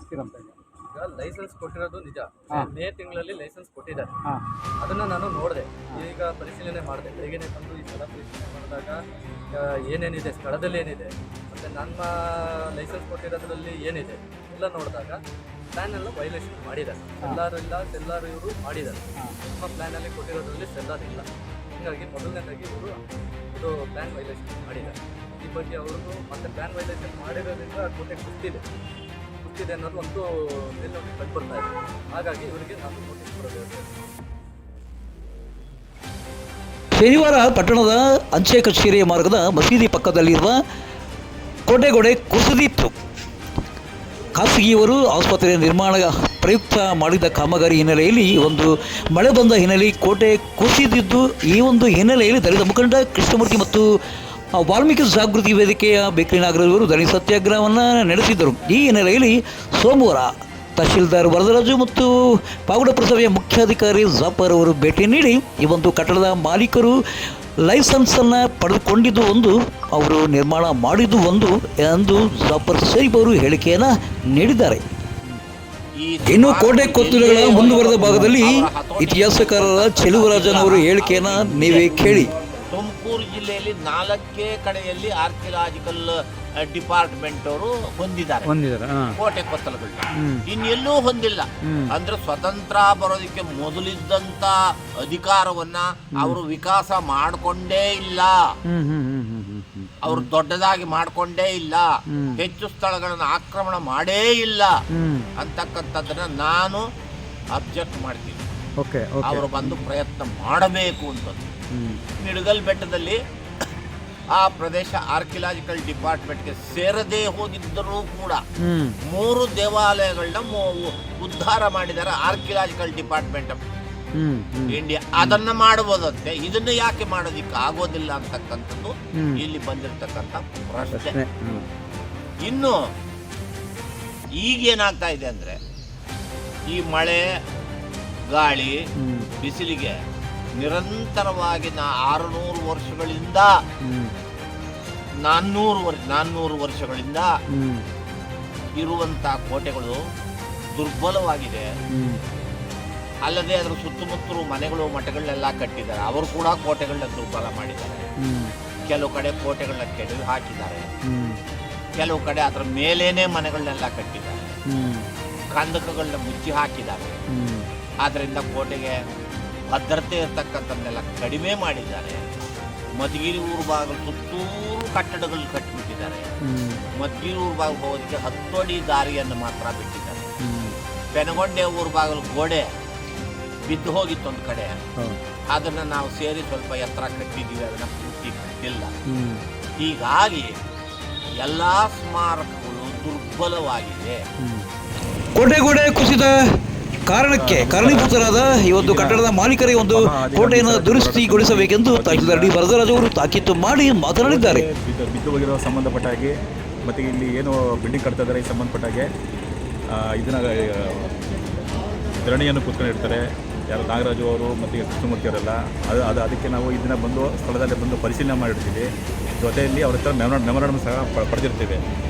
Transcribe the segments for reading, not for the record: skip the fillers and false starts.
ತಿಳಿಸ್ತೀರಂತ ಈಗ? ಈಗ ಲೈಸೆನ್ಸ್ ಕೊಟ್ಟಿರೋದು ನಿಜ. ಮೇ ತಿಂಗಳಲ್ಲಿ ಲೈಸೆನ್ಸ್ ಕೊಟ್ಟಿದ್ದಾರೆ. ಹಾಂ, ಅದನ್ನು ನಾನು ನೋಡಿದೆ. ಈಗ ಪರಿಶೀಲನೆ ಮಾಡಿದೆ. ಬೆಳಗ್ಗೆನೆ ಬಂದು ಈ ಸ್ಥಳ ಪರಿಶೀಲನೆ ಮಾಡಿದಾಗ ಏನೇನಿದೆ, ಸ್ಥಳದಲ್ಲಿ ಏನಿದೆ, ಮತ್ತು ನನ್ನ ಲೈಸೆನ್ಸ್ ಕೊಟ್ಟಿರೋದ್ರಲ್ಲಿ ಏನಿದೆ ಎಲ್ಲ ನೋಡಿದಾಗ ಪ್ಲ್ಯಾನ್ ಎಲ್ಲ ವೈಲೇಷನ್ ಮಾಡಿದ್ದಾರೆ. ಸೆಲ್ಲಾರ್ ಇವರು ಮಾಡಿದ್ದಾರೆ. ನಮ್ಮ ಪ್ಲ್ಯಾನಲ್ಲಿ ಕೊಟ್ಟಿರೋದ್ರಲ್ಲಿ ಸೆಲ್ಲಾರ್ ಇಲ್ಲ. ಹೀಗಾಗಿ ಮೊದಲನೇದಾಗಿ ಇವರು ಇದು ಪ್ಲ್ಯಾನ್ ವೈಲೇಷನ್ ಮಾಡಿದ್ದಾರೆ. ಈ ಬಗ್ಗೆ ಅವ್ರಿಗೂ ಮತ್ತು ಪ್ಲ್ಯಾನ್ ವೈಲೇಷನ್ ಮಾಡಿರೋದ್ರಿಂದ ಕೋಟೆ ಕುಸ್ತಿದೆ ಅನ್ನೋದು ಒಂದು ಮೇಲ್ನೋಟಕ್ಕೆ ಕಂಡು ಬರ್ತಾ ಇದೆ. ಹಾಗಾಗಿ ಇವರಿಗೆ ನಾವು ನೋಟಿಸ್ ಕೊಡಬೇಕು. ಶನಿವಾರ ಪಟ್ಟಣದ ಅಂಚೆ ಕಚೇರಿಯ ಮಾರ್ಗದ ಮಸೀದಿ ಪಕ್ಕದಲ್ಲಿರುವ ಕೋಟೆಗೋಡೆ ಕುಸಿದಿತ್ತು. ಖಾಸಗಿಯವರು ಆಸ್ಪತ್ರೆ ನಿರ್ಮಾಣ ಪ್ರಯುಕ್ತ ಮಾಡಿದ ಕಾಮಗಾರಿ ಹಿನ್ನೆಲೆಯಲ್ಲಿ ಒಂದು ಮಳೆ ಬಂದ ಹಿನ್ನೆಲೆಯಲ್ಲಿ ಕೋಟೆ ಕುಸಿದಿದ್ದು, ಈ ಒಂದು ಹಿನ್ನೆಲೆಯಲ್ಲಿ ದಲಿತ ಮುಖಂಡ ಕೃಷ್ಣಮೂರ್ತಿ ಮತ್ತು ವಾಲ್ಮೀಕಿ ಜಾಗೃತಿ ವೇದಿಕೆಯ ಬೇಕರಿ ನಾಗರವರು ಧರಣಿ ಸತ್ಯಾಗ್ರಹವನ್ನು ನಡೆಸಿದ್ದರು. ಈ ಹಿನ್ನೆಲೆಯಲ್ಲಿ ಸೋಮವಾರ ತಹಶೀಲ್ದಾರ್ ವರದರಾಜು ಮತ್ತು ಪಾವಗಡ ಪುರಸಭೆಯ ಮುಖ್ಯಾಧಿಕಾರಿ ಜಾಫರ್ ಅವರು ಭೇಟಿ ನೀಡಿ ಈ ಒಂದು ಕಟ್ಟಡದ ಮಾಲೀಕರು ಲೈಸೆನ್ಸನ್ನು ಪಡೆದುಕೊಂಡಿದ್ದು ಒಂದು, ಅವರು ನಿರ್ಮಾಣ ಮಾಡಿದ್ದು ಒಂದು ಎಂದು ಜಾಫರ್ ಸೈಬ್ ಅವರು ಹೇಳಿಕೆಯನ್ನು ನೀಡಿದ್ದಾರೆ. ಇನ್ನು ಕೋಟೆ ಕೊತ್ತಲುಗಳ ಮುಂದುವರೆದ ಭಾಗದಲ್ಲಿ ಇತಿಹಾಸಕಾರರ ಚೆಲುವರಾಜನವರು ಹೇಳಿಕೆಯನ್ನು ನೀವೇ ಕೇಳಿ. ತುಮಕೂರು ಜಿಲ್ಲೆಯಲ್ಲಿ 4 ಕಡೆಯಲ್ಲಿ ಆರ್ಕಿಯಾಲಜಿಕಲ್ ಡಿಪಾರ್ಟ್ಮೆಂಟ್ ಅವರು ಹೊಂದಿದ್ದಾರೆ ಕೋಟೆ ಕೊತ್ತಲುಗಳನ್ನ. ಇನ್ನೆಲ್ಲೂ ಹೊಂದಿಲ್ಲ. ಅಂದ್ರೆ ಸ್ವತಂತ್ರ ಬರೋದಕ್ಕೆ ಮೊದಲಿದ್ದಂತ ಅಧಿಕಾರವನ್ನ ಅವರು ವಿಕಾಸ ಮಾಡಿಕೊಂಡೇ ಇಲ್ಲ. ಅವರು ದೊಡ್ಡದಾಗಿ ಮಾಡಿಕೊಂಡೇ ಇಲ್ಲ. ಹೆಚ್ಚು ಸ್ಥಳಗಳನ್ನು ಆಕ್ರಮಣ ಮಾಡೇ ಇಲ್ಲ ಅಂತಕ್ಕಂಥದ್ದನ್ನ ನಾನು ಅಬ್ಜೆಕ್ಟ್ ಮಾಡ್ತೀನಿ. ಅವರು ಬಂದು ಪ್ರಯತ್ನ ಮಾಡಬೇಕು ಅಂತ. ನಿಡಗಲ್ ಬೆಟ್ಟದಲ್ಲಿ ಆ ಪ್ರದೇಶ ಆರ್ಕಿಯಾಲಜಿಕಲ್ ಡಿಪಾರ್ಟ್ಮೆಂಟ್ಗೆ ಸೇರದೇ ಹೋಗಿದ್ದರೂ ಕೂಡ 3 ದೇವಾಲಯಗಳನ್ನ ಉದ್ಧಾರ ಮಾಡಿದ್ದಾರೆ ಆರ್ಕಿಯಾಲಜಿಕಲ್ ಡಿಪಾರ್ಟ್ಮೆಂಟ್ ಆಫ್ ಇಂಡಿಯಾ. ಅದನ್ನ ಮಾಡಬಹುದಂತೆ, ಇದನ್ನ ಯಾಕೆ ಮಾಡೋದಿಕ್ಕೆ ಆಗೋದಿಲ್ಲ ಅಂತಕ್ಕಂಥದ್ದು ಇಲ್ಲಿ ಬಂದಿರತಕ್ಕಂಥ ಪ್ರಶ್ನೆ. ಇನ್ನು ಈಗೇನಾಗ್ತಾ ಇದೆ ಅಂದ್ರೆ, ಈ ಮಳೆ ಗಾಳಿ ಬಿಸಿಲಿಗೆ ನಿರಂತರವಾಗಿ 600 ವರ್ಷಗಳಿಂದ 400 ವರ್ಷಗಳಿಂದ ಇರುವಂತ ಕೋಟೆಗಳು ದುರ್ಬಲವಾಗಿದೆ. ಅಲ್ಲದೆ ಅದರ ಸುತ್ತಮುತ್ತಲು ಮನೆಗಳು ಮಠಗಳನ್ನೆಲ್ಲ ಕಟ್ಟಿದ್ದಾರೆ. ಅವರು ಕೂಡ ಕೋಟೆಗಳನ್ನ ದುರ್ಬಲ ಮಾಡಿದ್ದಾರೆ. ಕೆಲವು ಕಡೆ ಕೋಟೆಗಳನ್ನ ಕೆಡವಿ ಹಾಕಿದ್ದಾರೆ. ಕೆಲವು ಕಡೆ ಅದರ ಮೇಲೇನೆ ಮನೆಗಳನ್ನೆಲ್ಲ ಕಟ್ಟಿದ್ದಾರೆ. ಕಂದಕಗಳನ್ನ ಮುಚ್ಚಿ ಹಾಕಿದ್ದಾರೆ. ಆದ್ರಿಂದ ಕೋಟೆಗೆ ಭದ್ರತೆ ಇರ್ತಕ್ಕಂಥದ್ದನ್ನೆಲ್ಲ ಕಡಿಮೆ ಮಾಡಿದ್ದಾರೆ. ಮಧುಗಿರಿ ಊರು ಭಾಗದ ಸುತ್ತೂರು ಕಟ್ಟಡಗಳು ಕಟ್ಟಿಬಿಟ್ಟಿದ್ದಾರೆ. ಮಧುಗಿರಿ ಊರು ಭಾಗ ಹೋಗೋದಕ್ಕೆ 10 ಅಡಿ ದಾರಿಯನ್ನು ಮಾತ್ರ ಬಿಟ್ಟಿದ್ದಾರೆ. ಪೆನಗೊಂಡೆ ಊರು ಭಾಗದ ಗೋಡೆ ಬಿದ್ದು ಹೋಗಿತ್ತು ಒಂದು ಕಡೆ. ಅದನ್ನ ನಾವು ಸೇರಿ ಸ್ವಲ್ಪ ಎತ್ತರ ಕಟ್ಟಿದ್ದೀವಿ, ಅದನ್ನ ಪೂರ್ತಿ ಕಟ್ಟಿಲ್ಲ. ಹೀಗಾಗಿ ಎಲ್ಲಾ ಸ್ಮಾರಕಗಳು ದುರ್ಬಲವಾಗಿದೆ. ಕೋಟೆಗೋಡೆ ಕುಸಿದ ಕಾರಣಕ್ಕೆ ಕಾರಣೀಭೂತರಾದ ಈ ಒಂದು ಕಟ್ಟಡದ ಮಾಲೀಕರಿಗೆ ಒಂದು ಕೋಟೆಯನ್ನು ದುರಸ್ತಿಗೊಳಿಸಬೇಕೆಂದು ತಹಶೀಲ್ದಾರ್ ಡಿ ವರದರಾಜ್ ಅವರು ತಾಕೀತು ಮಾಡಿ ಮಾತನಾಡಿದ್ದಾರೆ. ಬಿದ್ದು ಹೋಗಿರೋ ಸಂಬಂಧಪಟ್ಟ ಹಾಗೆ ಮತ್ತು ಇಲ್ಲಿ ಏನು ಬಿಲ್ಡಿಂಗ್ ಕಟ್ತಾ ಇದ್ದಾರೆ ಈ ಸಂಬಂಧಪಟ್ಟ ಹಾಗೆ ಇದನ್ನು ಧರಣಿಯನ್ನು ಕೂತ್ಕೊಂಡಿರ್ತಾರೆ ಯಾರು ನಾಗರಾಜು ಅವರು ಮತ್ತು ಕೃಷ್ಣಮೂರ್ತಿ ಅವರೆಲ್ಲ. ಅದಕ್ಕೆ ನಾವು ಇದನ್ನು ಬಂದು ಸ್ಥಳದಲ್ಲಿ ಬಂದು ಪರಿಶೀಲನೆ ಮಾಡಿರ್ತೀವಿ. ಜೊತೆಯಲ್ಲಿ ಅವ್ರ ಹತ್ರ ಮೆಮೊರಾಂಡಮ್ ಸಹ ಪಡೆದಿರ್ತೇವೆ.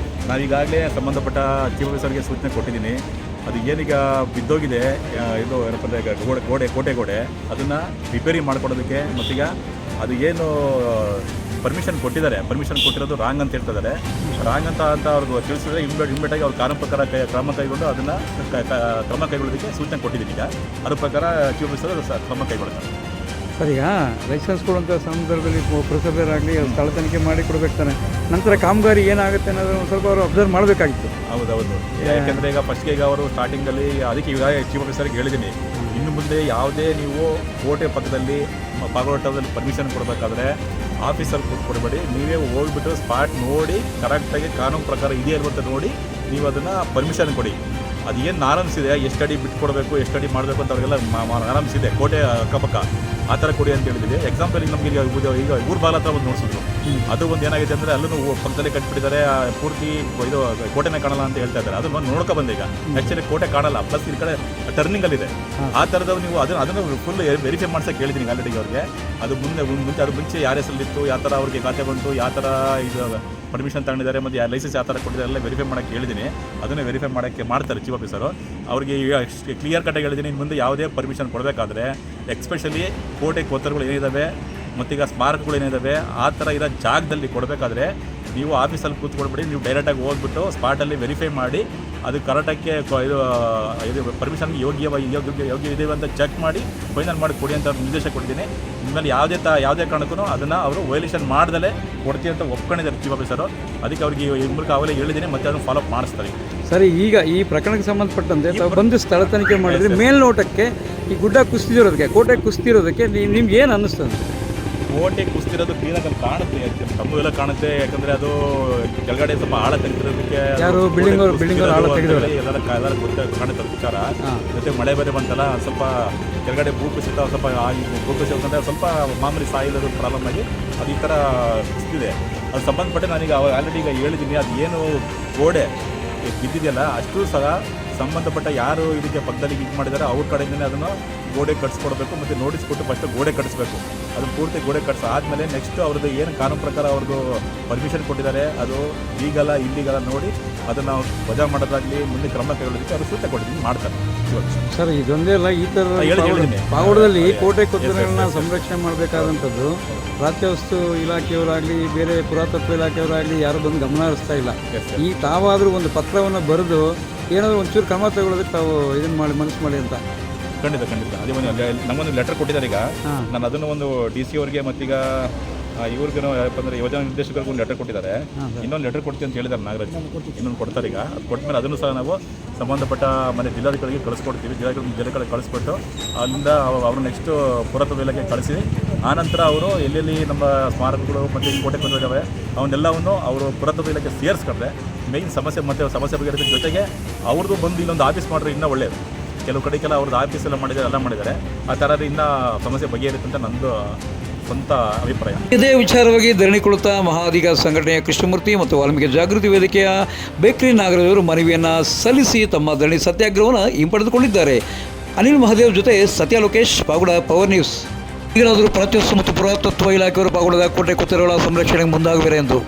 ನಾವೀಗಾಗಲೇ ಸಂಬಂಧಪಟ್ಟ ಚೀಫ್ ಆಫೀಸರ್ಗೆ ಸೂಚನೆ ಕೊಟ್ಟಿದ್ದೀನಿ. ಅದು ಏನೀಗ ಬಿದ್ದೋಗಿದೆ ಇದು ಏನಪ್ಪ ಕೋಟೆಗೋಡೆ ಅದನ್ನು ರಿಪೇರಿ ಮಾಡಿಕೊಡೋದಕ್ಕೆ ಮತ್ತೀಗ ಅದು ಏನು ಪರ್ಮಿಷನ್ ಕೊಟ್ಟಿರೋದು ರಾಂಗ್ ಅಂತ ಹೇಳ್ತಿದ್ದಾರೆ. ರಾಂಗ್ ಅಂತ ಅವ್ರಿಗೆ ತಿಳಿಸಿದ್ರೆ ಇಮ್ಮಿಡಿಯೇಟಾಗಿ ಅವ್ರು ಕಾನೂನು ಪ್ರಕಾರ ಕ್ರಮ ಕೈಗೊಂಡು ಅದನ್ನು ಕ್ರಮ ಕೈಗೊಳ್ಳೋದಕ್ಕೆ ಸೂಚನೆ ಕೊಟ್ಟಿದ್ದೀನಿ. ಈಗ ಅದ್ರ ಪ್ರಕಾರ ಚೀಫ್ ಆಫೀಸರ್ ಕ್ರಮ ಕೈಗೊಳ್ತಾರೆ. ಸರ್, ಈಗ ಲೈಸೆನ್ಸ್ ಕೊಡುವಂಥ ಸಂದರ್ಭದಲ್ಲಿ ಪುರಸಭೆಯರಾಗಲಿ ಸ್ಥಳ ತನಿಖೆ ಮಾಡಿ ಕೊಡಬೇಕು ತಾನೆ. ನಂತರ ಕಾಮಗಾರಿ ಏನಾಗುತ್ತೆ ಅನ್ನೋದು ಒಂದು ಸ್ವಲ್ಪ ಅವರು ಅಬ್ಸರ್ವ್ ಮಾಡಬೇಕಾಗಿತ್ತು. ಹೌದು. ಯಾಕೆಂದರೆ ಈಗ ಫಸ್ಟ್ಗೆ ಈಗ ಅವರು ಸ್ಟಾರ್ಟಿಂಗಲ್ಲಿ ಅದಕ್ಕೆ ಈಗ ಚೀಫ್ ಆಫೀಸರ್ಗೆ ಹೇಳಿದ್ದೀನಿ, ಇನ್ನು ಮುಂದೆ ಯಾವುದೇ ನೀವು ಕೋಟೆ ಪಕ್ಕದಲ್ಲಿ ಪಾಗೋಟದಲ್ಲಿ ಪರ್ಮಿಷನ್ ಕೊಡಬೇಕಾದ್ರೆ ಆಫೀಸರ್ ಕೊಡಬೇಡಿ. ನೀವೇ ಹೋಗ್ಬಿಟ್ಟು ಸ್ಪಾಟ್ ನೋಡಿ ಕರೆಕ್ಟಾಗಿ ಕಾನೂನು ಪ್ರಕಾರ ಇದೆಯಾ ಅಂತ ನೋಡಿ ನೀವು ಅದನ್ನು ಪರ್ಮಿಷನ್ ಕೊಡಿ. ಅದು ಏನು ನಾರ್ಮ್ಸ್ ಇದೆ, ಎಷ್ಟು ಅಡಿ ಬಿಟ್ಟು ಕೊಡಬೇಕು, ಎಷ್ಟು ಅಡಿ ಮಾಡಬೇಕು ಅಂತ ಅವ್ರಿಗೆಲ್ಲ ನಾರ್ಮ್ಸ್ ಇದೆ ಕೋಟೆ ಅಕ್ಕಪಕ್ಕ. ಆ ಥರ ಕೊಡಿ ಅಂತ ಹೇಳಿದ್ದೀವಿ. ಎಕ್ಸಾಂಪಲ್ ನಮಗೆ ಈಗ ಊರು ಬಾಲ ಹತ್ರ ಒಂದು ನೋಡ್ಸಿದ್ರು. ಅದು ಒಂದು ಏನಾಗಿದೆ ಅಂದರೆ ಅಲ್ಲೂ ಪಕ್ಕದಲ್ಲಿ ಕಟ್ಬಿಟ್ಟಿದ್ದಾರೆ. ಪೂರ್ತಿ ಇದು ಕೋಟೆನೇ ಕಾಣಲ್ಲ ಅಂತ ಹೇಳ್ತಾ ಇದ್ದಾರೆ. ಅದನ್ನು ನೋಡ್ಕೊ ಬಂದೆ. ಈಗ ಆ್ಯಕ್ಚುಲಿ ಕೋಟೆ ಕಾಣಲ್ಲ, ಪ್ಲಸ್ ಈ ಕಡೆ ಟರ್ನಿಂಗಲ್ಲಿದೆ. ಆ ಥರದ ನೀವು ಅದನ್ನು ಫುಲ್ ವೆರಿಫೈ ಮಾಡ್ಸೋಕೆ ಹೇಳಿದ್ದೀನಿ ಆಲ್ರೆಡಿ ಅವ್ರಿಗೆ. ಅದು ಮುಂಚೆ ಯಾರ ಹೆಸರಲ್ಲಿತ್ತು, ಯಾವ ಥರ ಅವ್ರಿಗೆ ಖಾತೆ ಬಂತು, ಯಾವ ಥರ ಇದು ಪರ್ಮಿಷನ್ ತಗೊಂಡಿದ್ದಾರೆ ಮತ್ತು ಯಾರು ಲೈಸೆನ್ಸ್ ಯಾವ ಥರ ಕೊಟ್ಟಿದ್ದಾರೆ ಎಲ್ಲ ವೆರಿಫೈ ಮಾಡೋಕ್ಕೆ ಹೇಳಿದ್ದೀನಿ. ಅದನ್ನೇ ವೆರಿಫೈ ಮಾಡೋಕ್ಕೆ ಮಾಡ್ತಾರೆ ಚೀಫ್ ಆಫೀಸರು. ಅವ್ರಿಗೆ ಕ್ಲಿಯರ್ ಕಟ್ಟಾಗಿ ಹೇಳಿದ್ದೀನಿ, ಇನ್ನು ಮುಂದೆ ಯಾವುದೇ ಪರ್ಮಿಷನ್ ಕೊಡಬೇಕಾದ್ರೆ ಎಕ್ಸ್ಪೆಷಲಿ ಕೋಟೆ ಕೊತ್ತರುಗಳು ಏನಿದ್ದಾವೆ ಮತ್ತೀಗ ಸ್ಮಾರಕಗಳು ಏನಿದ್ದಾವೆ ಆ ಥರ ಇರೋ ಜಾಗದಲ್ಲಿ ಕೊಡಬೇಕಾದ್ರೆ ನೀವು ಆಫೀಸಲ್ಲಿ ಕೂತ್ಕೊಳ್ಬಿಡಿ, ನೀವು ಡೈರೆಕ್ಟಾಗಿ ಹೋಗ್ಬಿಟ್ಟು ಸ್ಪಾಟಲ್ಲಿ ವೆರಿಫೈ ಮಾಡಿ ಅದು ಕರೆಕ್ಟಾಗಿ ಇದು ಪರ್ಮಿಷನ್ಗೆ ಯೋಗ್ಯ ಇದೆ ಅಂತ ಚೆಕ್ ಮಾಡಿ ಫೈನಲ್ ಮಾಡಿ ಕೊಡಿ ಅಂತ ನಿರ್ದೇಶ ಕೊಡ್ತೀನಿ. ಇನ್ಮೇಲೆ ಯಾವುದೇ ಕಾರಣಕ್ಕೂ ಅದನ್ನು ಅವರು ವೈಲೇಷನ್ ಮಾಡ್ದಲೇ ಕೊಡ್ತೀವಿ ಅಂತ ಒಪ್ಕೊಂಡಿದ್ದಾರೆ ಚೀಫ್ ಆಫೀಸರು. ಅದಕ್ಕೆ ಅವ್ರಿಗೆ ಈ ಮೂಲಕ ಅವಲೇ ಹೇಳಿದ್ದೀನಿ, ಮತ್ತೆ ಅದನ್ನು ಫಾಲೋ ಅಪ್ ಮಾಡಿಸ್ತಾರೆ. ಸರಿ, ಈಗ ಈ ಪ್ರಕರಣಕ್ಕೆ ಸಂಬಂಧಪಟ್ಟಂತೆ ತಾವು ಬಂದು ಸ್ಥಳ ತನಿಖೆ ಮಾಡಿದರೆ ಮೇಲ್ನೋಟಕ್ಕೆ ಈ ಗುಡ್ಡ ಕುಸಿದಿರೋದಕ್ಕೆ, ಕೋಟೆ ಕುಸಿದಿರೋದಕ್ಕೆ ನಿಮ್ಗೆ ಏನು ಅನ್ನಿಸ್ತದೆ? ಕೋಟೆ ಕುಸ್ತಿರೋದು ಕ್ಲೀನಾಗಿ ಅಲ್ಲಿ ಕಾಣುತ್ತೆ, ಕಮ್ಮು ಎಲ್ಲ ಕಾಣುತ್ತೆ. ಯಾಕಂದರೆ ಅದು ಕೆಳಗಡೆ ಸ್ವಲ್ಪ ಆಳ ತೆಗೆದಿರೋದಕ್ಕೆ ಯಾರು ಬಿಲ್ಡಿಂಗ್ ಆಳ ತೆಗೆದವರು ಎಲ್ಲರ ಕಾಣುತ್ತೆ ವಿಚಾರ. ಜೊತೆ ಮಳೆ ಬೇರೆ ಬಂತಲ್ಲ, ಸ್ವಲ್ಪ ಕೆಳಗಡೆ ಭೂಕುಸಿತ ಸ್ವಲ್ಪ ಭೂಕುಸಿತ ಸ್ವಲ್ಪ ಮಾಮೂಲಿ ಸಾಯಿಲೋದು ಪ್ರಾಬ್ಲಮ್ ಆಗಿ ಅದು ಈ ಥರ ಕುಸಿದಿದೆ. ಅದು ಸಂಬಂಧಪಟ್ಟ ನಾನೀಗ ಆಲ್ರೆಡಿ ಈಗ ಹೇಳಿದ್ದೀನಿ, ಅದು ಏನು ಗೋಡೆ ಬಿದ್ದಿದೆಯಲ್ಲ ಅಷ್ಟು ಸಹ ಸಂಬಂಧಪಟ್ಟ ಯಾರು ಇದಕ್ಕೆ ಪಕ್ಕದಲ್ಲಿ ಇದು ಮಾಡಿದ್ದಾರೆ ಅವ್ರ ಕಡೆಯಿಂದಲೇ ಅದನ್ನು ಗೋಡೆ ಕಟ್ಸ್ಕೊಡ್ಬೇಕು ಮತ್ತು ನೋಟಿಸ್ ಕೊಟ್ಟು ಫಸ್ಟ್ ಗೋಡೆ ಕಟ್ಟಿಸ್ಬೇಕು. ಅದು ಪೂರ್ತಿ ಗೋಡೆ ಆದಮೇಲೆ ನೆಕ್ಸ್ಟ್ ಅವ್ರದ್ದು ಏನು ಕಾನೂನು ಪ್ರಕಾರ ಅವ್ರದ್ದು ಪರ್ಮಿಷನ್ ಕೊಟ್ಟಿದ್ದಾರೆ ಅದು ಈಗಲ್ಲ ಇಲ್ಲಿಗಲ್ಲ ನೋಡಿ ಅದನ್ನು ವಜಾ ಮಾಡೋದಾಗಲಿ ಮುಂದೆ ಕ್ರಮ ಕೈಗೊಳ್ಳೋದಕ್ಕೆ ಅವರು ಸೂಚನೆ ಕೊಟ್ಟಿದ್ದೀನಿ, ಮಾಡ್ತಾರೆ. ಸರ್, ಇದೊಂದೇ ಅಲ್ಲ, ಈ ಥರ ಪಾವಗಡದಲ್ಲಿ ಕೋಟೆ ಕೊತ್ತರೆಗಳನ್ನ ಸಂರಕ್ಷಣೆ ಮಾಡಬೇಕಾದಂಥದ್ದು ಪ್ರಾಚ್ಯ ವಸ್ತು ಇಲಾಖೆಯವರಾಗಲಿ ಬೇರೆ ಪುರಾತತ್ವ ಇಲಾಖೆಯವರಾಗಲಿ ಯಾರು ಬಂದು ಗಮನ ಹರಿಸ್ತಾ ಇಲ್ಲ. ಈ ತಾವಾದರೂ ಒಂದು ಪತ್ರವನ್ನು ಬರೆದು ಏನಾದರೂ ಒಂಚೂರು ಕ್ರಮ ತಗೊಳ್ಳೋದಕ್ಕೆ ತಾವು ಇದನ್ನು ಮಾಡಿ ಮನಸ್ಸು ಮಾಡಿ ಅಂತ. ಖಂಡಿತ ಅದೇ ಒಂದು ನಮಗೊಂದು ಲೆಟರ್ ಕೊಟ್ಟಿದ್ದಾರೆ. ಈಗ ನಾನು ಅದನ್ನು ಒಂದು DC ಅವರಿಗೆ ಮತ್ತೀಗ ಇವ್ರಿಗೂ ಯಾರಪ್ಪ ಅಂದರೆ ಯೋಜನಾ ನಿರ್ದೇಶಕರಿಗೂ ಒಂದು ಲೆಟರ್ ಕೊಟ್ಟಿದ್ದಾರೆ. ಇನ್ನೊಂದು ಲೆಟರ್ ಕೊಡ್ತೀವಿ ಅಂತ ಹೇಳಿದ್ದಾರೆ ನಾಗರಾಜ್, ಇನ್ನೊಂದು ಕೊಡ್ತಾರೆ. ಈಗ ಅದು ಕೊಟ್ಟಮೇಲೆ ಅದನ್ನು ಸಹ ನಾವು ಸಂಬಂಧಪಟ್ಟ ಜಿಲ್ಲಾಧಿಕಾರಿಗೆ ಕಳಿಸ್ಕೊಡ್ತೀವಿ. ಜಿಲ್ಲೆಗಳಿಗೆ ಕಳಿಸ್ಬಿಟ್ಟು ಅಲ್ಲಿಂದ ಅವರು ನೆಕ್ಸ್ಟು ಪುರಾತತ್ವ ಇಲಾಖೆಗೆ ಕಳಿಸಿ ಆನಂತರ ಅವರು ಎಲ್ಲೆಲ್ಲಿ ನಮ್ಮ ಸ್ಮಾರಕಗಳು ಮತ್ತು ಕೋಟೆ ಕೊಂದಿದ್ದಾವೆ ಅವನ್ನೆಲ್ಲವನ್ನು ಅವರು ಪುರಾತತ್ವ ಇಲಾಖೆ ಸೇರಿಸ್ಕೊಂಡ್ರೆ ಮೇಯ್ನ್ ಸಮಸ್ಯೆ ಬಗೆಹರಿದ ಜೊತೆಗೆ ಅವ್ರದ್ದು ಬಂದು ಇಲ್ಲೊಂದು ಆಫೀಸ್ ಮಾಡಿದ್ರೆ ಇನ್ನೂ ಒಳ್ಳೆಯದು. ಕೆಲವು ಕಡೆಗೆಲ್ಲ ಅವ್ರದ್ದು ಆಫೀಸೆಲ್ಲ ಮಾಡಿದ್ದಾರೆ ಆ ಥರ ಇನ್ನೂ ಸಮಸ್ಯೆ ಬಗೆಹರಿಯುತ್ತೆ ಅಂತ ನಂದು ಸ್ವಂತ ಅಭಿಪ್ರಾಯ. ಇದೇ ವಿಚಾರವಾಗಿ ಧರಣಿ ಕೊಡುತ್ತಾ ಮಹಾಧಿಗ ಸಂಘಟನೆಯ ಕೃಷ್ಣಮೂರ್ತಿ ಮತ್ತು ವಾಲ್ಮೀಕಿ ಜಾಗೃತಿ ವೇದಿಕೆಯ ಬೇಕ್ರಿ ನಾಗರಾಜರು ಮನವಿಯನ್ನು ಸಲ್ಲಿಸಿ ತಮ್ಮ ಧರಣಿ ಸತ್ಯಾಗ್ರಹವನ್ನು ಹಿಂಪಡೆದುಕೊಂಡಿದ್ದಾರೆ. ಅನಿಲ್ ಮಹಾದೇವ್ ಜೊತೆ ಸತ್ಯ ಲೋಕೇಶ್, ಪಾವಗಡ ಪವರ್ ನ್ಯೂಸ್. ಈಗಲಾದರೂ ಪ್ರಾಚ್ಯವಸ್ತು ಮತ್ತು ಪುರಾತತ್ವ ಇಲಾಖೆಯವರು ಪಾವಗಡದ ಕೋಟೆ ಕೊತ್ತರೆಗಳ ಸಂರಕ್ಷಣೆಗೆ ಮುಂದಾಗುವಿರೆ ಎಂದು